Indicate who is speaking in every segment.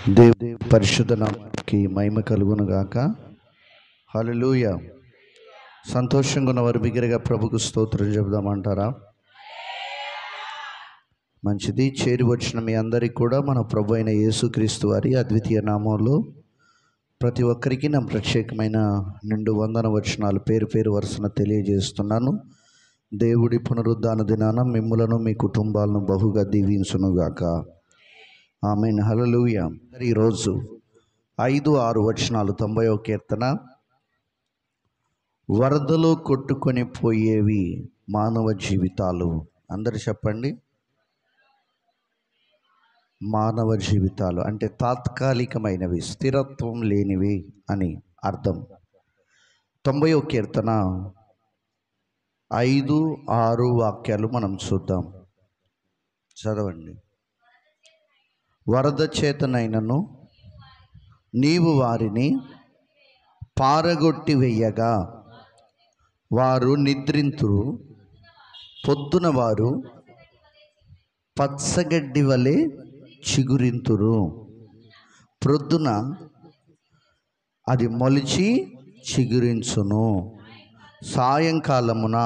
Speaker 1: దేవుని పరిశుద్ధ నామానికి మహిమ కలుగును గాక. హల్లెలూయా. సంతోషంగా ఉన్నవారు బిగ్గరగా ప్రభుకు స్తోత్రం చెబుదామంటారా? మంచిది. చేరి వచ్చిన మీ అందరికీ కూడా మన ప్రభు అయిన యేసుక్రీస్తు వారి అద్వితీయ నామంలో ప్రతి ఒక్కరికి నా ప్రత్యేకమైన నిండు వందన వచనాలు పేరు పేరు వరుసన తెలియజేస్తున్నాను. దేవుడి పునరుద్ధాన దినాన మిమ్ములను మీ కుటుంబాలను బహుగా దీవించునుగాక. ఆమేన్. హల్లెలూయా. ఈరోజు 5-6 వచనాలు. 90వ కీర్తన. వరదలో కొట్టుకొని పోయేవి మానవ జీవితాలు. అందరు చెప్పండి. మానవ జీవితాలు అంటే తాత్కాలికమైనవి, స్థిరత్వం లేనివి అని అర్థం. 90వ కీర్తన 5-6 వాక్యాలు మనం చూద్దాం. చదవండి. వరద చేతనైనను నీవు వారిని పారగొట్టి వెయ్యగా వారు నిద్రింతురు, పొద్దున వారు పచ్చగడ్డి వలె చిగురింతురు. ప్రొద్దున అది మొలిచి చిగురించును, సాయంకాలమున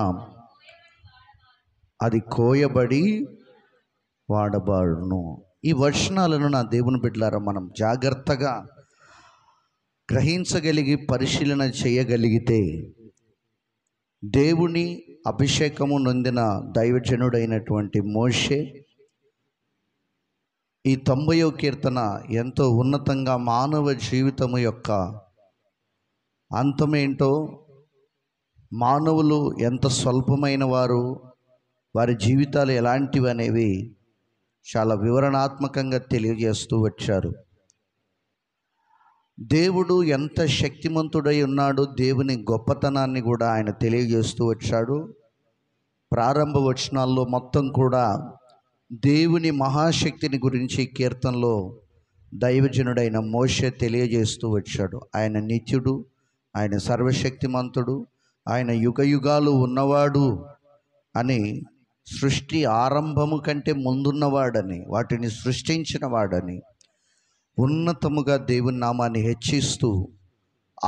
Speaker 1: అది కోయబడి వాడబాడును. ఈ వచనాలను నా దేవుని బిడ్డలారా మనం జాగ్రత్తగా గ్రహించగలిగి పరిశీలన చేయగలిగితే దేవుని అభిషేకము నొందిన దైవజనుడైనటువంటి మోషే ఈ 90వ కీర్తన ఎంతో ఉన్నతంగా మానవ జీవితము యొక్క అంతమేంటో, మానవులు ఎంత స్వల్పమైన వారు, వారి జీవితాలు ఎలాంటివి అనేవి చాలా వివరణాత్మకంగా తెలియజేస్తూ వచ్చారు. దేవుడు ఎంత శక్తిమంతుడై ఉన్నాడు, దేవుని గొప్పతనాన్ని కూడా ఆయన తెలియజేస్తూ వచ్చాడు. ప్రారంభ వచనాల్లో మొత్తం కూడా దేవుని మహాశక్తిని గురించి కీర్తనలో దైవజనుడైన మోషే తెలియజేస్తూ వచ్చాడు. ఆయన నిత్యుడు, ఆయన సర్వశక్తిమంతుడు, ఆయన యుగయుగాలు ఉన్నవాడు అని, సృష్టి ఆరంభము కంటే ముందున్నవాడని, వాటిని సృష్టించిన వాడని ఉన్నతముగా దేవుని నామాన్ని హెచ్చిస్తూ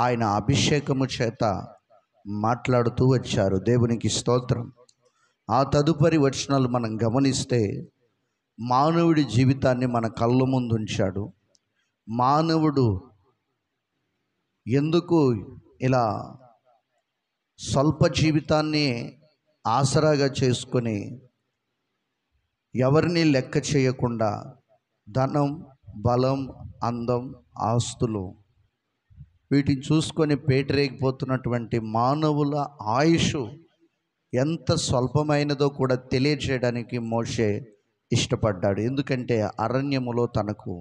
Speaker 1: ఆయన అభిషేకము చేత మాట్లాడుతూ వచ్చారు. దేవునికి స్తోత్రం. ఆ తదుపరి వచనాలు మనం గమనిస్తే మానవుడి జీవితాన్ని మన కళ్ళ ముందు ఉంచాడు. మానవుడు ఎందుకు ఇలా స్వల్ప జీవితాన్ని ఆసరాగా చేసుకొని ఎవరిని లెక్క చేయకుండా ధనం, బలం, అందం, ఆస్తులు వీటిని చూసుకొని పేటరేగిపోతున్నటువంటి మానవుల ఆయుష్ ఎంత స్వల్పమైనదో కూడా తెలియజేయడానికి మోషే ఇష్టపడ్డాడు. ఎందుకంటే అరణ్యములో తనకు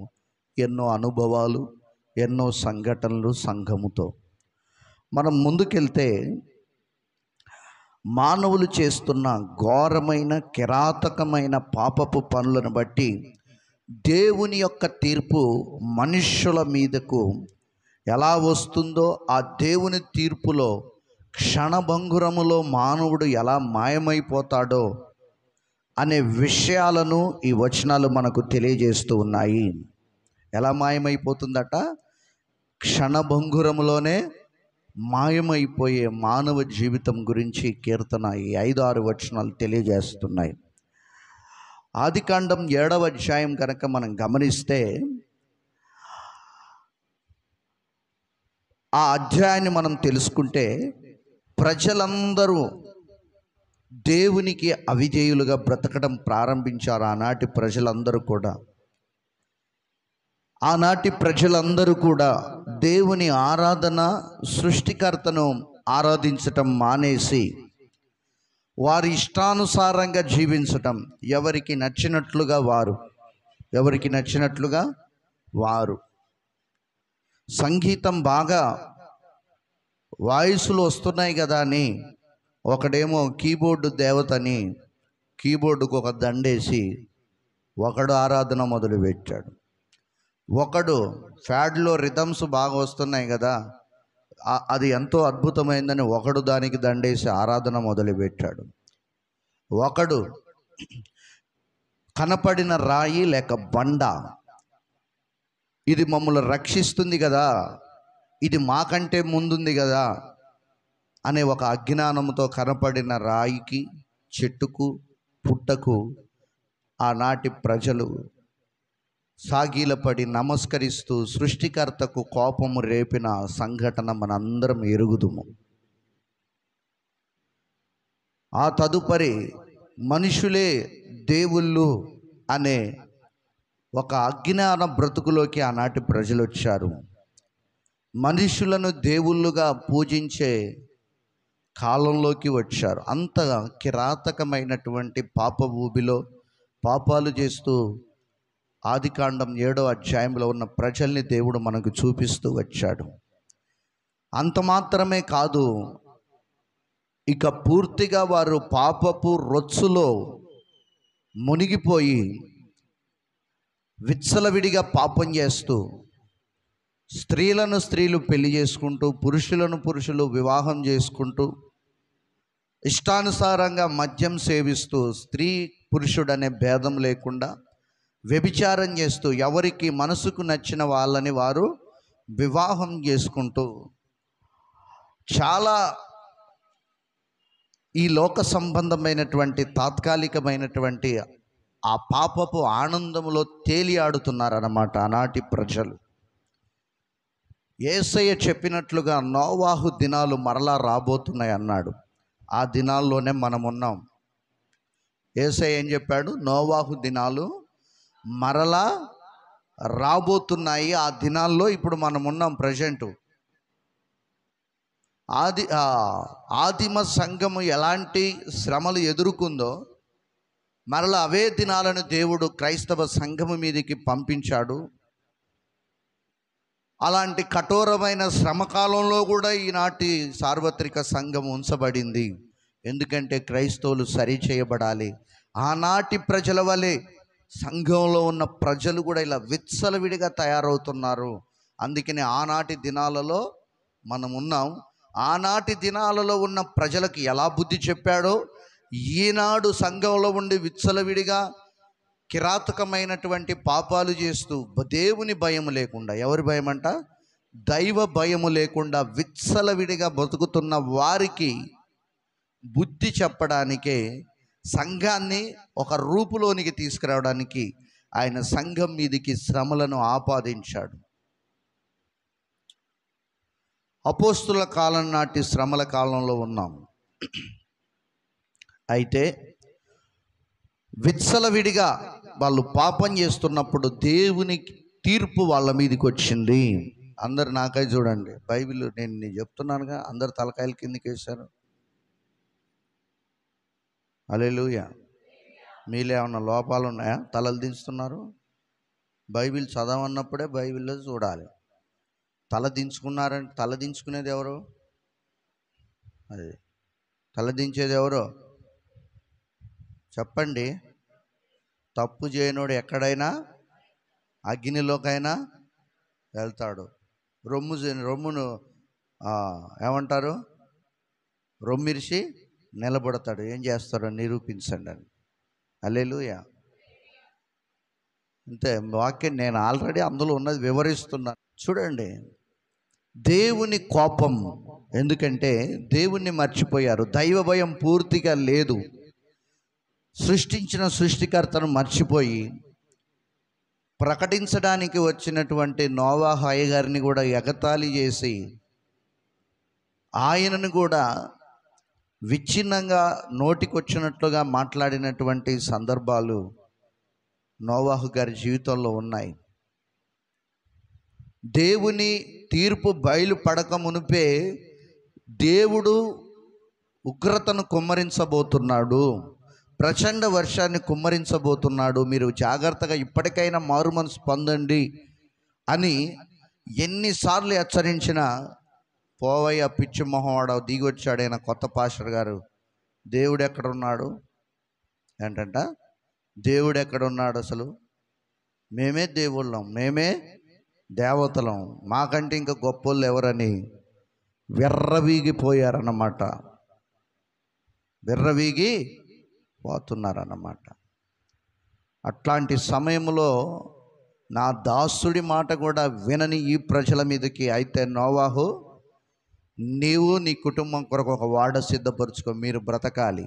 Speaker 1: ఎన్నో అనుభవాలు, ఎన్నో సంఘటనలు సంఘముతో. మనం ముందుకెళ్తే మానవులు చేస్తున్న ఘోరమైన కిరాతకమైన పాపపు పనులను బట్టి దేవుని యొక్క తీర్పు మనుష్యుల మీదకు ఎలా వస్తుందో, ఆ దేవుని తీర్పులో క్షణభంగురములో మానవుడు ఎలా మాయమైపోతాడో అనే విషయాలను ఈ వచనాలు మనకు తెలియజేస్తూ ఉన్నాయి. ఎలా మాయమైపోతుందట? క్షణభంగురములోనే మాయమైపోయే మానవ జీవితం గురించి కీర్తన ఈ 5-6 వచనాలు తెలియజేస్తున్నాయి. ఆదికాండం 7వ అధ్యాయం కనుక మనం గమనిస్తే, ఆ అధ్యాయాన్ని మనం తెలుసుకుంటే ప్రజలందరూ దేవునికి అవిధేయులుగా బ్రతకడం ప్రారంభించారు. ఆనాటి ప్రజలందరూ కూడా దేవుని ఆరాధన, సృష్టికర్తను ఆరాధించటం మానేసి వారి ఇష్టానుసారంగా జీవించటం, ఎవరికి నచ్చినట్లుగా వారు సంగీతం బాగా వాయిస్లు వస్తున్నాయి కదా అని ఒకడేమో కీబోర్డు దేవతని కీబోర్డుకు ఒక దండేసి ఒకడు ఆరాధన మొదలుపెట్టాడు. ఒకడు ఫ్యాడ్లో రిథమ్స్ బాగా వస్తున్నాయి కదా, అది ఎంతో అద్భుతమైందని ఒకడు దానికి దండేసి ఆరాధన మొదలుపెట్టాడు. ఒకడు కనపడిన రాయి లేక బండ ఇది మమ్మల్ని రక్షిస్తుంది కదా, ఇది మాకంటే ముందుంది కదా అనే ఒక అజ్ఞానంతో కనపడిన రాయికి, చెట్టుకు, పుట్టకు ఆనాటి ప్రజలు సాగిలపడి నమస్కరిస్తూ సృష్టికర్తకు కోపము రేపిన సంఘటన మనందరం ఎరుగుదుము. ఆ తదుపరి మనుషులే దేవుళ్ళు అనే ఒక అజ్ఞాన బ్రతుకులోకి ఆనాటి ప్రజలు వచ్చారు. మనుషులను దేవుళ్ళుగా పూజించే కాలంలోకి వచ్చారు. అంత కిరాతకమైనటువంటి పాప ఊబిలో పాపాలు చేస్తూ ఆదికాండం 7వ అధ్యాయంలో ఉన్న ప్రజల్ని దేవుడు మనకు చూపిస్తూ వచ్చాడు. అంత మాత్రమే కాదు, ఇక పూర్తిగా వారు పాపపు రొచ్చులో మునిగిపోయి విచ్చలవిడిగా పాపం చేస్తూ, స్త్రీలను స్త్రీలు పెళ్లి చేసుకుంటూ, పురుషులను పురుషులు వివాహం చేసుకుంటూ, ఇష్టానుసారంగా మద్యం సేవిస్తూ, స్త్రీ పురుషుడనే భేదం లేకుండా వ్యభిచారం చేస్తూ, ఎవరికి మనసుకు నచ్చిన వాళ్ళని వారు వివాహం చేసుకుంటూ, చాలా ఈ లోక సంబంధమైనటువంటి తాత్కాలికమైనటువంటి ఆ పాపపు ఆనందములో తేలియాడుతున్నారన్నమాట ఆనాటి ప్రజలు. యేసయ్య చెప్పినట్లుగా నోవాహు దినాలు మరలా రాబోతున్నాయి అన్నాడు. ఆ దినాల్లోనే మనం ఉన్నాం. యేసయ్య ఏం చెప్పాడు? నోవాహు దినాలు మరలా రాబోతున్నాయి. ఆ దినాల్లో ఇప్పుడు మనం ఉన్నాం. ప్రజెంటు ఆదిమ సంఘము ఎలాంటి శ్రమలు ఎదుర్కొందో మరలా అవే దినాలను దేవుడు క్రైస్తవ సంఘము మీదకి పంపించాడు. అలాంటి కఠోరమైన శ్రమకాలంలో కూడా ఈనాటి సార్వత్రిక సంఘం ఉంచబడింది. ఎందుకంటే క్రైస్తవులు సరి చేయబడాలి. ఆనాటి ప్రజల వలె సంఘంలో ఉన్న ప్రజలు కూడా ఇలా విచ్చలవిడిగా తయారవుతున్నారు. అందుకని ఆనాటి దినాలలో మనం ఉన్నాం. ఆనాటి దినాలలో ఉన్న ప్రజలకు ఎలా బుద్ధి చెప్పాడో ఈనాడు సంఘంలో ఉండి విచ్చలవిడిగా కిరాతకమైనటువంటి పాపాలు చేస్తూ దేవుని భయం లేకుండా, ఎవరి భయం అంట? దైవ భయము లేకుండా విచ్చలవిడిగా బతుకుతున్న వారికి బుద్ధి చెప్పడానికే సంఘాన్ని ఒక రూపులోనికి తీసుకురావడానికి ఆయన సంఘం మీదికి శ్రమలను ఆపాదించాడు. అపోస్తుల కాలం నాటి శ్రమల కాలంలో ఉన్నాం. అయితే విచ్చలవిడిగా వాళ్ళు పాపం చేస్తున్నప్పుడు దేవుని తీర్పు వాళ్ళ మీదకి వచ్చింది. అందరు నాకై చూడండి, బైబిల్ నేను చెప్తున్నానుగా, అందరు తలకాయల కిందకి వేశారు. హల్లెలూయా. మీలో ఏమన్నా లోపాలు ఉన్నాయా? తలలు దించుతున్నారు. బైబిల్ చదవన్నప్పుడే బైబిల్లో చూడాలి. తల దించుకున్నారంటే తల దించుకునేది ఎవరు? అది తల దించేది ఎవరు చెప్పండి? తప్పు చేయనోడు ఎక్కడైనా అగ్నిలోకైనా వెళ్తాడు. రొమ్మును ఏమంటారు? రొమ్మిరిసి నిలబడతాడు. ఏం చేస్తారో నిరూపించండి అని. హల్లెలూయా. అంతే వాక్యం నేను ఆల్రెడీ అందులో ఉన్నది వివరిస్తున్నాను. చూడండి, దేవుని కోపం. ఎందుకంటే దేవుణ్ణి మర్చిపోయారు. దైవ భయం పూర్తిగా లేదు. సృష్టించిన సృష్టికర్తను మర్చిపోయి ప్రకటించడానికి వచ్చినటువంటి నోవాహు గారిని కూడా ఎగతాళి చేసి ఆయనను కూడా విచ్ఛిన్నంగా నోటికొచ్చినట్లుగా మాట్లాడినటువంటి సందర్భాలు నోవాహు గారి జీవితంలో ఉన్నాయి. దేవుని తీర్పు బయలుపడక మునిపే దేవుడు ఉగ్రతను కుమ్మరించబోతున్నాడు, ప్రచండ వర్షాన్ని కుమ్మరించబోతున్నాడు, మీరు జాగ్రత్తగా ఇప్పటికైనా మారు మనసు పొందండి అని ఎన్నిసార్లు హెచ్చరించినా పోవయ్య పిచ్చి మొహవాడ దిగొచ్చాడైన కొత్త పాస్టర్ గారు. దేవుడు ఎక్కడున్నాడు ఏంటంట? దేవుడు ఎక్కడున్నాడు? అసలు మేమే దేవుళ్ళం, మేమే దేవతలం, మాకంటే ఇంకా గొప్పోళ్ళు ఎవరని విర్రవీగిపోయారన్నమాట. విర్రవీగి పోతున్నారన్నమాట. అట్లాంటి సమయంలో నా దాసుడి మాట కూడా వినని ఈ ప్రజల మీదకి అయితే నోవాహు, నీవు నీ కుటుంబం కొరకు ఒక వాడ సిద్ధపరచుకో, మీరు బ్రతకాలి.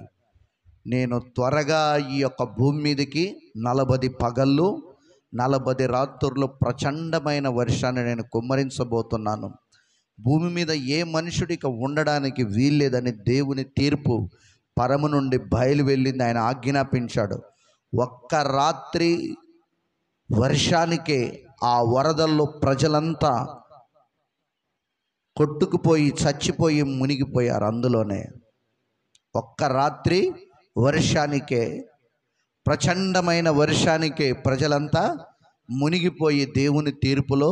Speaker 1: నేను త్వరగా ఈ యొక్క భూమి మీదకి 40 పగళ్ళు 40 రాత్రులు ప్రచండమైన వర్షాన్ని నేను కుమ్మరించబోతున్నాను. భూమి మీద ఏ మనుషుడికి ఉండడానికి వీల్లేదని దేవుని తీర్పు పరము నుండి బయలు వెళ్ళింది. ఆయన ఆజ్ఞాపించాడు. ఒక్క రాత్రి వర్షానికే ఆ వరదల్లో ప్రజలంతా కొట్టుకుపోయి చచ్చిపోయి మునిగిపోయారు. అందులోనే ఒక్క రాత్రి వర్షానికే, ప్రచండమైన వర్షానికే ప్రజలంతా మునిగిపోయి దేవుని తీర్పులో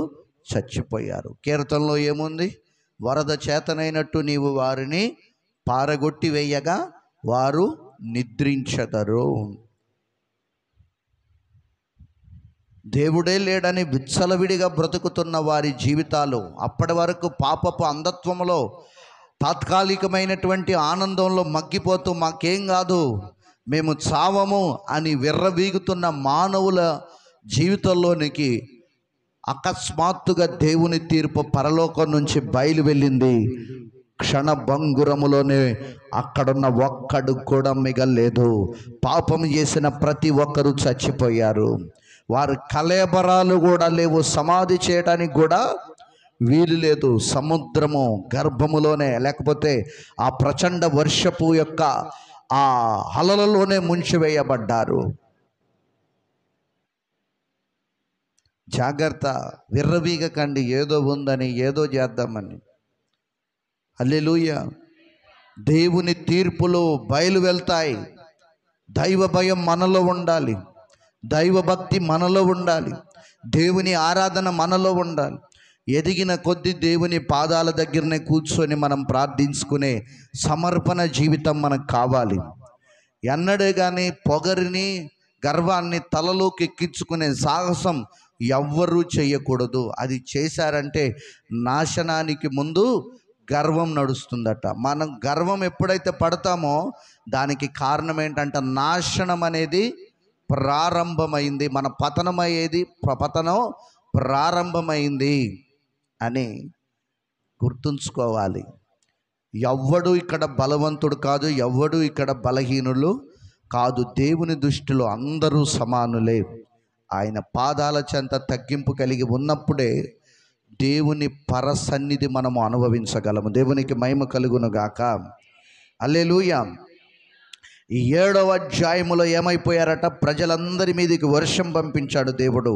Speaker 1: చచ్చిపోయారు. కీర్తనలో ఏముంది? వరద చేతనైనట్టు నీవు వారిని పారగొట్టి వేయగా వారు నిద్రించెదరు. దేవుడే లేడని విచ్చలవిడిగా బ్రతుకుతున్న వారి జీవితాలు అప్పటి వరకు పాపపు అంధత్వంలో తాత్కాలికమైనటువంటి ఆనందంలో మగ్గిపోతూ మాకేం కాదు, మేము చావము అని విర్రవీగుతున్న మానవుల జీవితంలోనికి అకస్మాత్తుగా దేవుని తీర్పు పరలోకం నుంచి బయలు వెళ్ళింది. క్షణభంగురములోనే అక్కడున్న ఒక్కడు కూడా మిగల్లేదు. పాపం చేసిన ప్రతి ఒక్కరూ చచ్చిపోయారు. వారి కళేబరాలు కూడా లేవు, సమాధి చేయడానికి కూడా వీలు లేదు. సముద్రము గర్భములోనే, లేకపోతే ఆ ప్రచండ వర్షపు యొక్క ఆ అలలలోనే ముంచివేయబడ్డారు. జాగ్రత్త, విర్రవీగకండి ఏదో ఉందని, ఏదో చేద్దామని. హల్లెలూయా. దేవుని తీర్పులు బయలు వెళ్తాయి. దైవ భయం మనలో ఉండాలి, దైవభక్తి మనలో ఉండాలి, దేవుని ఆరాధన మనలో ఉండాలి. ఎదిగిన కొద్ది దేవుని పాదాల దగ్గరనే కూర్చొని మనం ప్రార్థించుకునే సమర్పణ జీవితం మనకు కావాలి. ఎన్నడే కానీ పొగరిని, గర్వాన్ని తలలోకి ఎక్కించుకునే సాహసం ఎవ్వరూ చేయకూడదు. అది చేశారంటే నాశనానికి ముందు గర్వం నడుస్తుందట. మనం గర్వం ఎప్పుడైతే పడతామో దానికి కారణం ఏంటంటే నాశనం అనేది ప్రారంభమైంది. మన పతనం ప్రారంభమైంది అని గుర్తుంచుకోవాలి. ఎవ్వడు ఇక్కడ బలవంతుడు కాదు, ఎవ్వడు ఇక్కడ బలహీనులు కాదు. దేవుని దృష్టిలో అందరూ సమానులే. ఆయన పాదాల చెంత తగ్గింపు కలిగి ఉన్నప్పుడే దేవుని పరసన్నిధి మనము అనుభవించగలము. దేవునికి మహిమ కలుగును గాక. హల్లెలూయా. ఈ 7వ అధ్యాయములో ఏమైపోయారట? ప్రజలందరి మీదకి వర్షం పంపించాడు దేవుడు.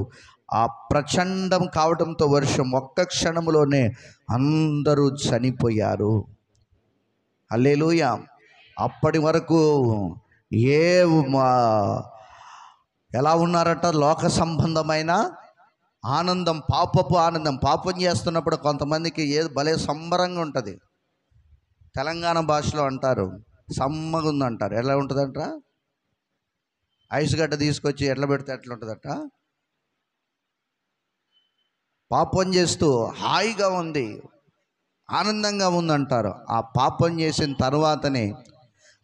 Speaker 1: ఆ ప్రచండం కావడంతో వర్షం ఒక్క క్షణంలోనే అందరూ చనిపోయారు. హల్లెలూయా. అప్పటి వరకు ఎలా ఉన్నారట? లోక సంబంధమైన ఆనందం, పాపపు ఆనందం. పాపం చేస్తున్నప్పుడు కొంతమందికి భలే సంబరంగా ఉంటుంది. తెలంగాణ భాషలో అంటారు సమ్మగా ఉందంటారు. ఎలా ఉంటుందంట? ఐస్ గడ్డ తీసుకొచ్చి ఎట్లా పెడితే ఎట్లా ఉంటుందట? పాపం చేస్తూ హాయిగా ఉంది, ఆనందంగా ఉందంటారు. ఆ పాపం చేసిన తర్వాతనే,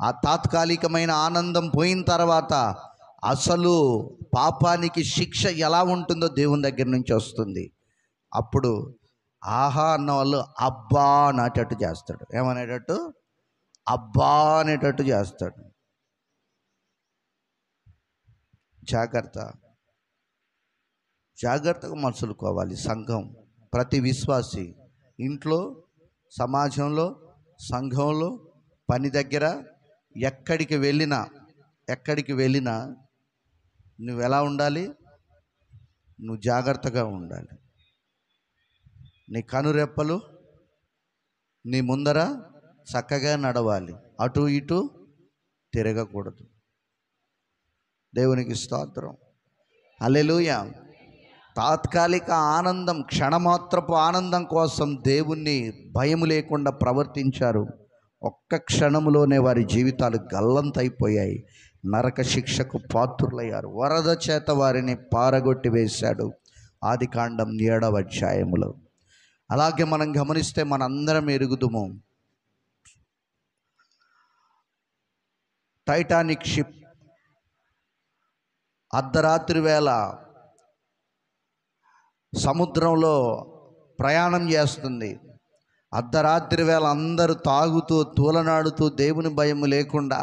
Speaker 1: ఆ తాత్కాలికమైన ఆనందం పోయిన తర్వాత అసలు పాపానికి శిక్ష ఎలా ఉంటుందో దేవుని దగ్గర నుంచి వస్తుంది. అప్పుడు ఆహా అన్న వాళ్ళు అబ్బా అనేటట్టు చేస్తాడు. ఏమనేటట్టు? అబ్బా అనేటట్టు చేస్తాడు. జాగ్రత్తగా మసులుకోవాలి. సంఘం, ప్రతి విశ్వాసి ఇంట్లో, సమాజంలో, సంఘంలో, పని దగ్గర, ఎక్కడికి వెళ్ళినా నువ్వు ఎలా ఉండాలి? నువ్వు జాగ్రత్తగా ఉండాలి. నీ కనురెప్పలు నీ ముందర చక్కగా నడవాలి, అటు ఇటు తిరగకూడదు. దేవునికి స్తోత్రం. హల్లెలూయా. తాత్కాలిక ఆనందం, క్షణమాత్రపు ఆనందం కోసం దేవుణ్ణి భయం లేకుండా ప్రవర్తించారు. ఒక్క క్షణంలోనే వారి జీవితాలు గల్లంతైపోయాయి. నరక శిక్షకు పాత్రులయ్యారు. వరద చేత వారిని పారగొట్టి వేశాడు. ఆదికాండం 7వ అధ్యాయములో. అలాగే మనం గమనిస్తే మనందరం ఎరుగుదుము, టైటానిక్ షిప్ అర్ధరాత్రి వేళ సముద్రంలో ప్రయాణం చేస్తుంది. అర్ధరాత్రి వేళ అందరూ తాగుతూ తూలనాడుతూ దేవుని భయం లేకుండా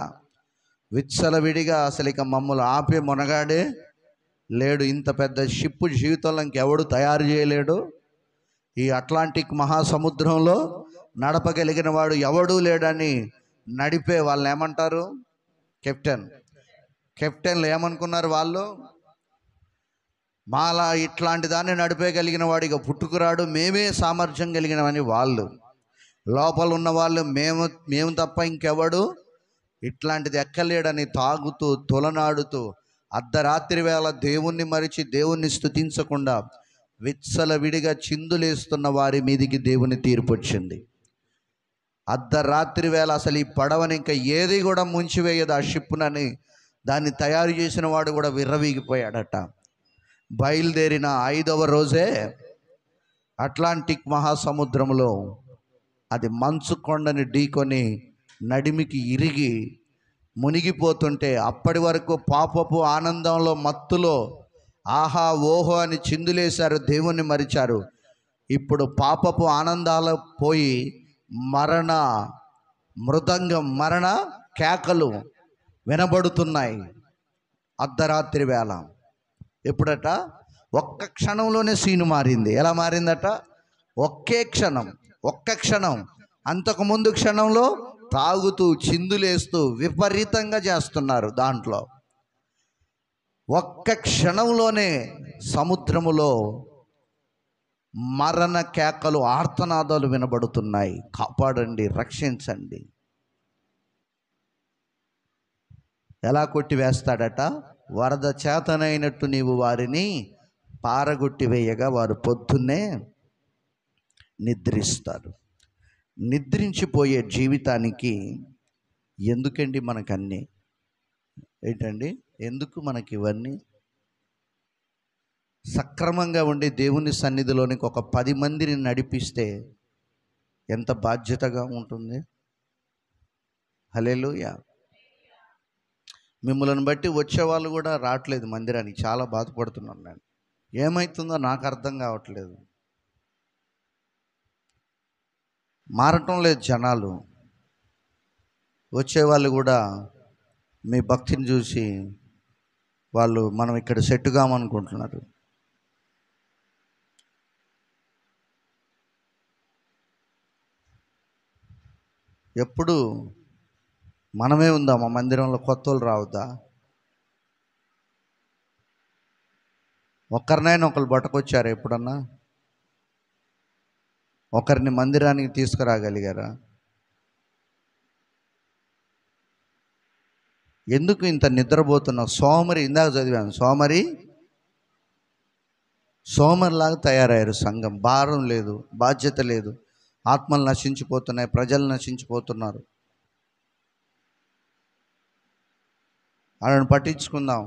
Speaker 1: విచ్చలవిడిగా అసలు ఇక మమ్మల్ని ఆపే మొనగాడే లేడు, ఇంత పెద్ద షిప్ జీవితంలో ఇంకెవడు తయారు చేయలేడు, ఈ అట్లాంటిక్ మహాసముద్రంలో నడపగలిగిన వాడు ఎవడూ లేడని నడిపే వాళ్ళని ఏమంటారు? కెప్టెన్లు ఏమనుకున్నారు వాళ్ళు? మాలా ఇట్లాంటి దాన్ని నడిపేయగలిగిన వాడు ఇక పుట్టుకురాడు, మేమే సామర్థ్యం కలిగినవని వాళ్ళు. లోపల ఉన్న వాళ్ళు మేము తప్ప ఇంకెవడు ఇట్లాంటిది ఎక్కలేడని తాగుతూ తొలనాడుతూ అర్ధరాత్రి వేళ దేవుణ్ణి మరిచి దేవుణ్ణి స్తుతించకుండా విచ్చలవిడిగా చిందులేస్తున్న వారి మీదికి దేవుని తీర్పు వచ్చింది. అర్ధరాత్రి వేళ అసలు ఈ పడవని ఇంకా ఏది కూడా ముంచివేయదు ఆ షిప్పునని దాన్ని తయారు చేసిన వాడు కూడా విర్రవీగిపోయాడట. బయలుదేరిన 5వ రోజే అట్లాంటిక్ మహాసముద్రంలో అది మంచు కొండని ఢీకొని నడిమికి ఇరిగి మునిగిపోతుంటే అప్పటి వరకు పాపపు ఆనందంలో మత్తులో ఆహా ఓహో అని చిందులేశారు, దేవుణ్ణి మరిచారు. ఇప్పుడు పాపపు ఆనందాలు పోయి మరణ మృదంగం, మరణ కేకలు వినబడుతున్నాయి అర్ధరాత్రి వేళ. ఎప్పుడట? ఒక్క క్షణంలోనే సీను మారింది. ఎలా మారిందట? ఒక్క క్షణం. అంతకుముందు క్షణంలో తాగుతూ చిందులేస్తూ విపరీతంగా చేస్తున్నారు. దాంట్లో ఒక్క క్షణంలోనే సముద్రములో మరణ కేకలు, ఆర్తనాదాలు వినబడుతున్నాయి. కాపాడండి, రక్షించండి. ఎలా కొట్టివేస్తాడట? వరద చేతనైనట్టు నీవు వారిని పారగొట్టివేయగా వారు పొద్దున్నే నిద్రిస్తారు. నిద్రించిపోయే జీవితానికి ఎందుకండి మనకన్నీ? ఏంటండి ఎందుకు మనకి ఇవన్నీ? సక్రమంగా ఉండి దేవుని సన్నిధిలోనికి ఒక 10 మందిని నడిపిస్తే ఎంత బాధ్యతగా ఉంటుంది. హల్లెలూయా. మిమ్మల్ని బట్టి వచ్చేవాళ్ళు కూడా రావట్లేదు మందిరానికి. చాలా బాధపడుతున్నాను నేను. ఏమవుతుందో నాకు అర్థం కావట్లేదు. మారటం లేదు జనాలు. వచ్చేవాళ్ళు కూడా మీ భక్తిని చూసి వాళ్ళు మనం ఇక్కడ సెట్ కామనుకుంటున్నారు. ఎప్పుడు మనమే ఉందామా మందిరంలో? కొత్త వాళ్ళు రావద్దా? ఒక్కరినైనా ఒకరు పట్టుకొచ్చారా ఎప్పుడన్నా? ఒకరిని మందిరానికి తీసుకురాగలిగారా? ఎందుకు ఇంత నిద్రపోతున్నావు? సోమరి, ఇందాక చదివాను, సోమరిలాగా తయారయ్యారు సంఘం. భారం లేదు, బాధ్యత లేదు. ఆత్మలు నశించిపోతున్నాయి, ప్రజలు నశించిపోతున్నారు. వాళ్ళని పట్టించుకుందాం,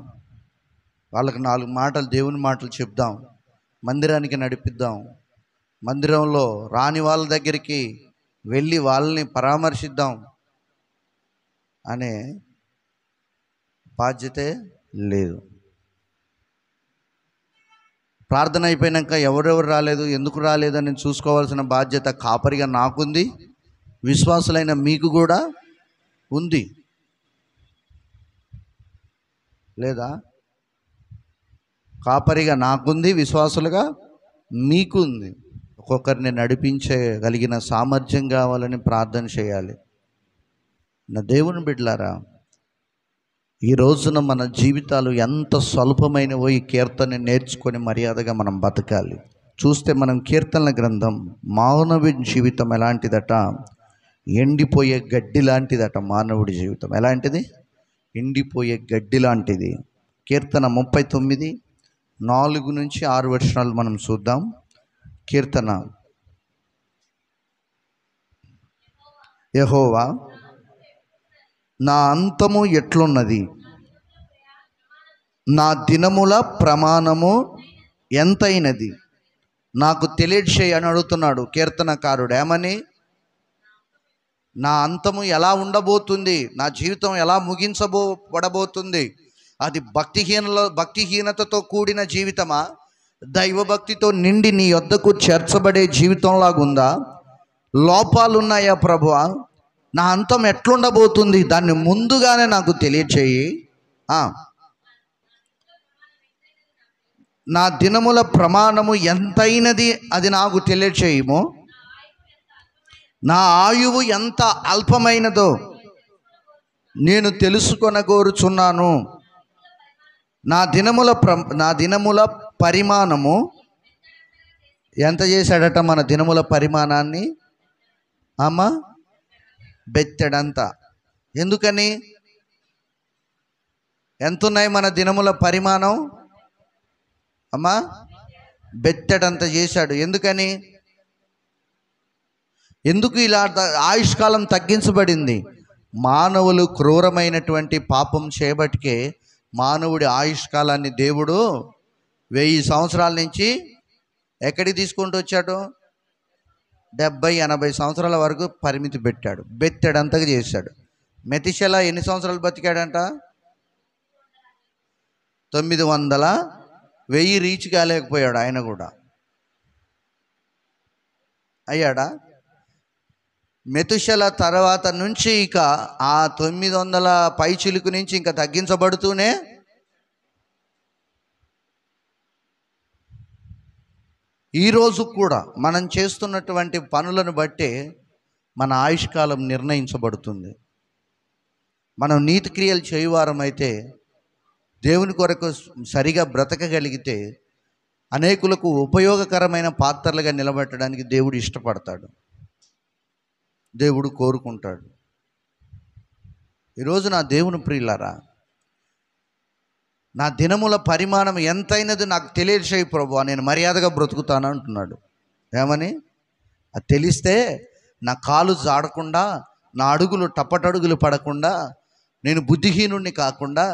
Speaker 1: వాళ్ళకి 4 మాటలు, దేవుని మాటలు చెప్దాం, మందిరానికి నడిపిద్దాం. మందిరంలో రాని వాళ్ళ దగ్గరికి వెళ్ళి వాళ్ళని పరామర్శిద్దాం అనే బాధ్యతే లేదు. ప్రార్థన అయిపోయాక ఎవరెవరు రాలేదు, ఎందుకు రాలేదని చూసుకోవాల్సిన బాధ్యత కాపరిగా నాకుంది, విశ్వాసులైన మీకు కూడా ఉంది. లేదా? కాపరిగా నాకుంది, విశ్వాసులుగా మీకు ఉంది. ఒక్కొక్కరిని నడిపించగలిగిన సామర్థ్యం కావాలని ప్రార్థన చేయాలి. నా దేవుని బిడ్డలారా, ఈ రోజున మన జీవితాలు ఎంత స్వల్పమైనవో ఈ కీర్తన నేర్చుకొని మర్యాదగా మనం బతకాలి. చూస్తే మనం కీర్తనల గ్రంథం, మానవుడి జీవితం ఎలాంటిదట? ఎండిపోయే గడ్డి లాంటిదట. మానవుడి జీవితం ఎలాంటిది? ఎండిపోయే గడ్డి లాంటిది. కీర్తన 39 4 నుంచి 6 వచనాలు మనం చూద్దాం. కీర్తన. యెహోవా, నా అంతము ఎట్లున్నది? నా దినముల ప్రమాణము ఎంతైనది? నాకు తెలియచేయి అని అడుగుతున్నాడు కీర్తనకారుడు. ఏమని? నా అంతము ఎలా ఉండబోతుంది, నా జీవితం ఎలా ముగించబడబోతుంది? అది భక్తిహీనతతో కూడిన జీవితమా, దైవభక్తితో నిండి నీ యొద్దకు చేర్చబడే జీవితంలాగుందా? లోపాలున్నాయా ప్రభువా? నా అంతం ఎట్లుండబోతుంది? దాన్ని ముందుగానే నాకు తెలియచేయి. నా దినముల ప్రమాణము ఎంతైనది అది నాకు తెలియచేయము. నా ఆయువు ఎంత అల్పమైనదో నేను తెలుసుకొనగోరుచున్నాను. నా దినముల పరిమాణము ఎంత చేశాడట? మన దినముల పరిమాణాన్ని బెత్తడంతా. ఎందుకని? ఎంతున్నాయి మన దినముల పరిమాణం? బెత్తడంత చేశాడు. ఎందుకని? ఎందుకు ఇలా ఆయుష్కాలం తగ్గించబడింది? మానవులు క్రూరమైనటువంటి పాపం చేయబట్టికే మానవుడి ఆయుష్కాలాన్ని దేవుడు 1000 సంవత్సరాల నుంచి ఎక్కడికి తీసుకుంటూ వచ్చాడు? 70-80 సంవత్సరాల వరకు పరిమితి పెట్టాడు. బెత్తడంతగా చేశాడు. మెతుషెల ఎన్ని సంవత్సరాలు బతికాడంట? 900. 1000 రీచ్ కాలేకపోయాడు. ఆయన కూడా అయ్యాడా? మెతుషెల తర్వాత నుంచి ఇక ఆ 900 పై చిలుకు నుంచి ఇంకా తగ్గించబడుతూనే ఈరోజు కూడా మనం చేస్తున్నటువంటి పనులను బట్టే మన ఆయుష్కాలం నిర్ణయించబడుతుంది. మనం నీతి క్రియలు చేయువారం అయితే, దేవుని కొరకు సరిగా బ్రతకగలిగితే అనేకులకు ఉపయోగకరమైన పాత్రలుగా నిలబెట్టడానికి దేవుడు ఇష్టపడతాడు, దేవుడు కోరుకుంటాడు. ఈరోజు నా దేవుని ప్రియులారా, నా దినముల పరిమాణం ఎంతైనది నాకు తెలియచేయి ప్రభువా, నేను మర్యాదగా బ్రతుకుతాను అంటున్నాడు. ఏమని? అది తెలిస్తే నా కాలు జాడకుండా, నా అడుగులు టపటడుగులు పడకుండా, నేను బుద్ధిహీనుణ్ణి కాకుండా,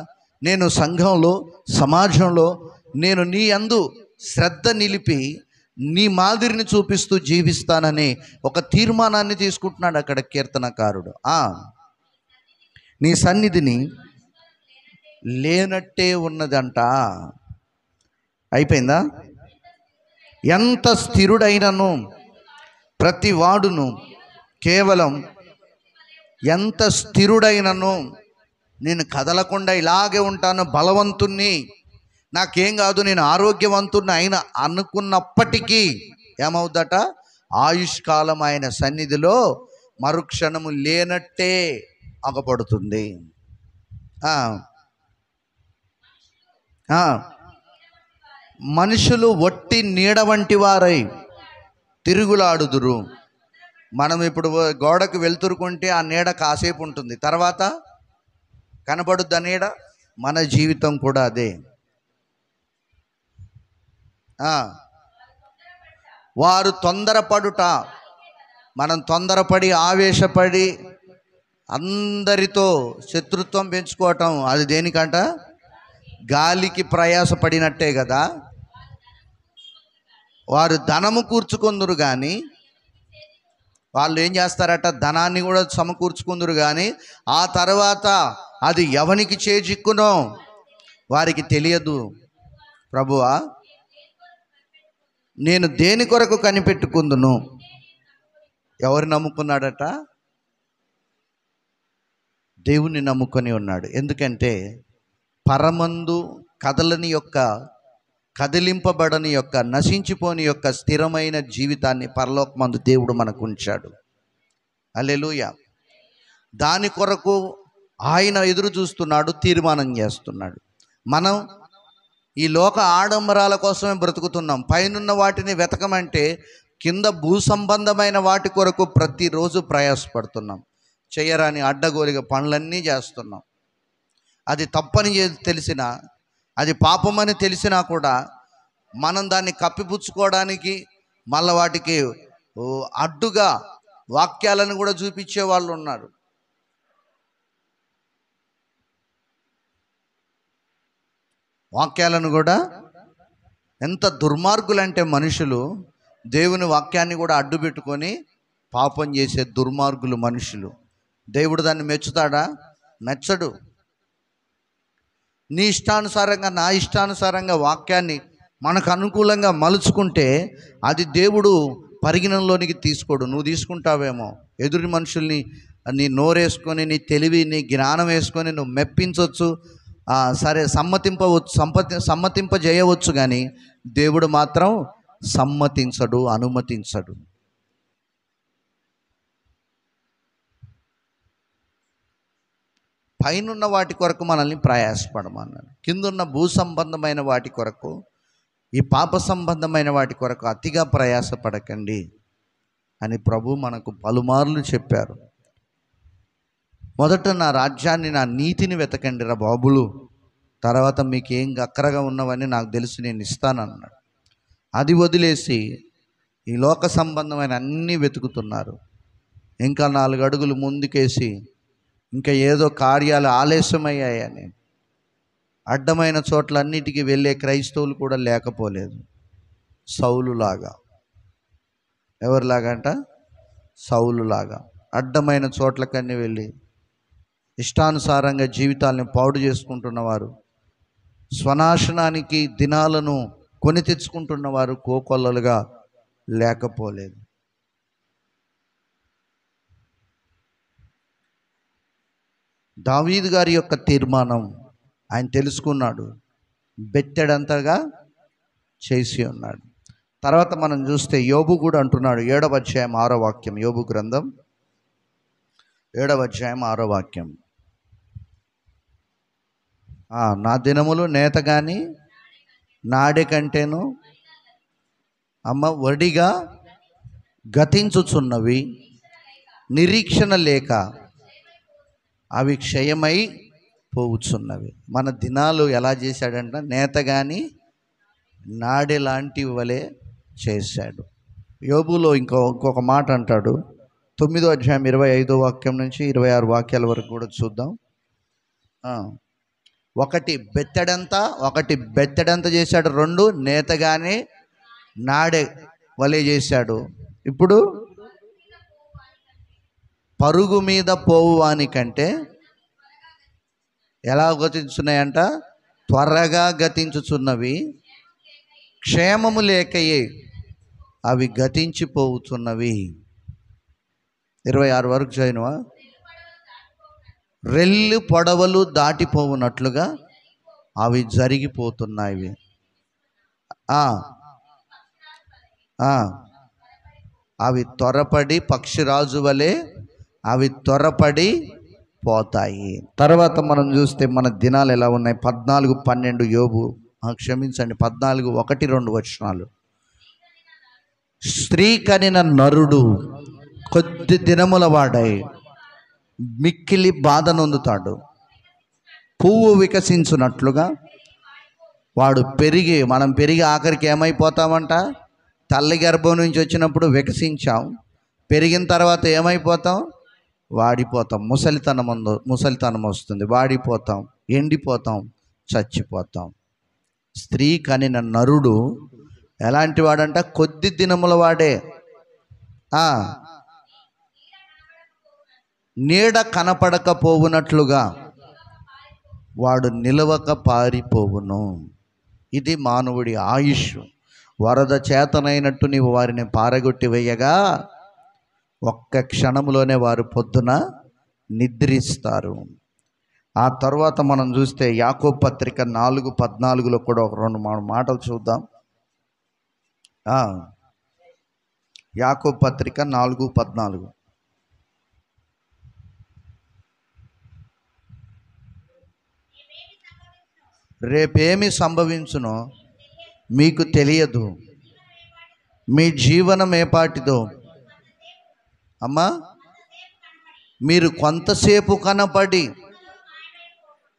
Speaker 1: నేను సంఘంలో సమాజంలో నేను నీ యందు శ్రద్ధ నిలిపి నీ మాదిరిని చూపిస్తూ జీవిస్తానని ఒక తీర్మానాన్ని తీసుకుంటున్నాడు అక్కడ కీర్తనకారుడు. నీ సన్నిధిని లేనట్టే ఉన్నదంట. అయిపోయిందా? ఎంత స్థిరుడైనను ప్రతి వాడును కేవలం ఎంత స్థిరుడైనను నేను కదలకుండా ఇలాగే ఉంటాను, బలవంతుణ్ణి, నాకేం కాదు, నేను ఆరోగ్యవంతుణ్ణి అయినా అనుకున్నప్పటికీ ఏమవుద్దట? ఆయుష్కాలం ఆయన సన్నిధిలో మరుక్షణము లేనట్టే అగపడుతుంది. మనుషులు వట్టి నీడ వంటి వారై తిరుగులాడుదురు. మనం ఇప్పుడు గోడకు వెళ్తురుకుంటే ఆ నీడ కాసేపు ఉంటుంది, తర్వాత కనబడుద్ది ఆ నీడ. మన జీవితం కూడా అదే. వారు తొందరపడుట, మనం తొందరపడి ఆవేశపడి అందరితో శత్రుత్వం పెంచుకోవటం, అది దేనికంట? గాలికి ప్రయాసపడినట్టే కదా. వారు ధనము కూర్చుకొందురు కానీ, వాళ్ళు ఏం చేస్తారట? ధనాన్ని కూడా సమకూర్చుకుందురు కానీ ఆ తర్వాత అది ఎవనికి చేజిక్కునో వారికి తెలియదు. ప్రభువా, నేను దేని కొరకు కనిపెట్టుకుందును? ఎవరు నమ్ముకున్నాడట? దేవుణ్ణి నమ్ముకొని ఉన్నాడు. ఎందుకంటే పరమందు కదలని యొక్క, కదిలింపబడని యొక్క, నశించిపోని యొక్క స్థిరమైన జీవితాన్ని పరలోకమందు దేవుడు మనకు ఉంచాడు. హల్లెలూయా. దాని కొరకు ఆయన ఎదురు చూస్తున్నాడు, తీర్మానం చేస్తున్నాడు. మనం ఈ లోక ఆడంబరాల కోసమే బ్రతుకుతున్నాం. పైనున్న వాటిని వెతకమంటే కింద భూ సంబంధమైన వాటి కొరకు ప్రతిరోజు ప్రయాసపడుతున్నాం. చేయరాని అడ్డగోలిగా పనులన్నీ చేస్తున్నాం. అది తప్పని తెలిసినా, అది పాపమని తెలిసినా కూడా మనం దాన్ని కప్పిపుచ్చుకోవడానికి మళ్ళీ వాటికి అడ్డుగా వాక్యాలను కూడా చూపించే వాళ్ళు ఉన్నారు. వాక్యాలను కూడా ఎంత దుర్మార్గులంటే మనుషులు దేవుని వాక్యాన్ని కూడా అడ్డు పెట్టుకొని పాపం చేసే దుర్మార్గులు మనుషులు. దేవుడు దాన్ని మెచ్చుతాడా? మెచ్చడు. నీ ఇష్టానుసారంగా, నా ఇష్టానుసారంగా వాక్యాన్ని మనకు అనుకూలంగా మలుచుకుంటే అది దేవుడు పరిగణనలోనికి తీసుకోడు. నువ్వు తీసుకుంటావేమో, ఎదుటి మనుషుల్ని నీ నోరేసుకొని, నీ తెలివి, నీ జ్ఞానం వేసుకొని నువ్వు మెప్పించవచ్చు, సరే సమ్మతింపజేయవచ్చు, కానీ దేవుడు మాత్రం సమ్మతించడు, అనుమతించడు. పైనున్న వాటి కొరకు మనల్ని ప్రయాసపడమన్నాడు. కిందున్న భూ సంబంధమైన వాటి కొరకు, ఈ పాప సంబంధమైన వాటి కొరకు అతిగా ప్రయాసపడకండి అని ప్రభు మనకు పలుమార్లు చెప్పారు. మొదట నా రాజ్యాన్ని, నా నీతిని వెతకండి రా బాబులు, తర్వాత మీకు ఏం అక్కరగా ఉన్నవని నాకు తెలుసు, నేను ఇస్తానన్నాడు. అది వదిలేసి ఈ లోక సంబంధమైన అన్నీ వెతుకుతున్నారు. ఇంకా 4 అడుగులు ముందుకేసి ఇంకా ఏదో కార్యాలు ఆలస్యమయ్యాయని అడ్డమైన చోట్లన్నిటికీ వెళ్ళే క్రైస్తవులు కూడా లేకపోలేదు. సౌలులాగా. ఎవరిలాగా అంట? సౌలులాగా అడ్డమైన చోట్లకన్నీ వెళ్ళి ఇష్టానుసారంగా జీవితాలను పాడు చేసుకుంటున్నవారు, స్వనాశనానికి దినాలను కొని తెచ్చుకుంటున్నవారు కోకొల్లలుగా లేకపోలేదు. దావీదు గారి యొక్క తీర్మానం ఆయన తెలుసుకున్నాడు, బెత్తెడంతగా చేసి ఉన్నాడు. తర్వాత మనం చూస్తే యోబు కూడా అంటున్నాడు, 7వ అధ్యాయం 6వ వాక్యం, యోబు గ్రంథం 7వ అధ్యాయం 6వ వాక్యం. నా దినములు నేత కానీ నాడే కంటేను వడిగా గతించుచున్నవి, నిరీక్షణ లేక అవి క్షయమై పోవుచున్నవి. మన దినాలు ఎలా చేశాడంట? నేత కానీ నాడే లాంటి వలె చేశాడు. యోబులో ఇంకొక మాట అంటాడు, 9వ అధ్యాయం 25వ వాక్యం నుంచి 26 వాక్యాల వరకు కూడా చూద్దాం. ఒకటి బెత్తెడంత చేశాడు, 2 నేతగానే నాడే వలె చేశాడు. ఇప్పుడు పరుగు మీద పోవువానికంటే ఎలా గతించున్నాయంట? త్వరగా గతించుచున్నవి, క్షేమము లేకయే అవి గతించిపోతున్నవి. 26 వరకు చదివినవా? రెల్లు పొడవలు దాటిపోవునట్లుగా అవి జరిగిపోతున్నాయి. అవి త్వరపడి పక్షిరాజు వలె అవి త్వరపడి పోతాయి. తర్వాత మనం చూస్తే మన దినాలు ఎలా ఉన్నాయి? 14:12 యోబు, క్షమించండి 14:1-2 వచనాలు. స్త్రీ కనిన నరుడు కొద్ది దినముల వాడై మిక్కిలి బాధ నొందుతాడు. పువ్వు వికసించున్నట్లుగా వాడు మనం పెరిగి ఆఖరికి ఏమైపోతామంట? తల్లి గర్భం నుంచి వచ్చినప్పుడు వికసించాం, పెరిగిన తర్వాత ఏమైపోతాం? వాడిపోతాం. ముసలితనం వస్తుంది, వాడిపోతాం, ఎండిపోతాం, చచ్చిపోతాం. స్త్రీ కనిన నరుడు ఎలాంటి వాడంట? కొద్ది దినముల వాడే. నీడ కనపడకపోవునట్లుగా వాడు నిలవక పారిపోవును. ఇది మానవుడి ఆయుష్. వరద చేతనైనట్టు నీవు వారిని పారగొట్టి వేయగా ఒక్క క్షణంలోనే వారు పొద్దున నిద్రిస్తారు. ఆ తర్వాత మనం చూస్తే యాకోబు పత్రిక 4:14 కూడా ఒక 2 మాటలు చూద్దాం. యాకోబు పత్రిక 4:14. రేపేమి సంభవించునో మీకు తెలియదు, మీ జీవనం ఏపాటిదో. అమ్మా, మీరు కొంతసేపు కనపడి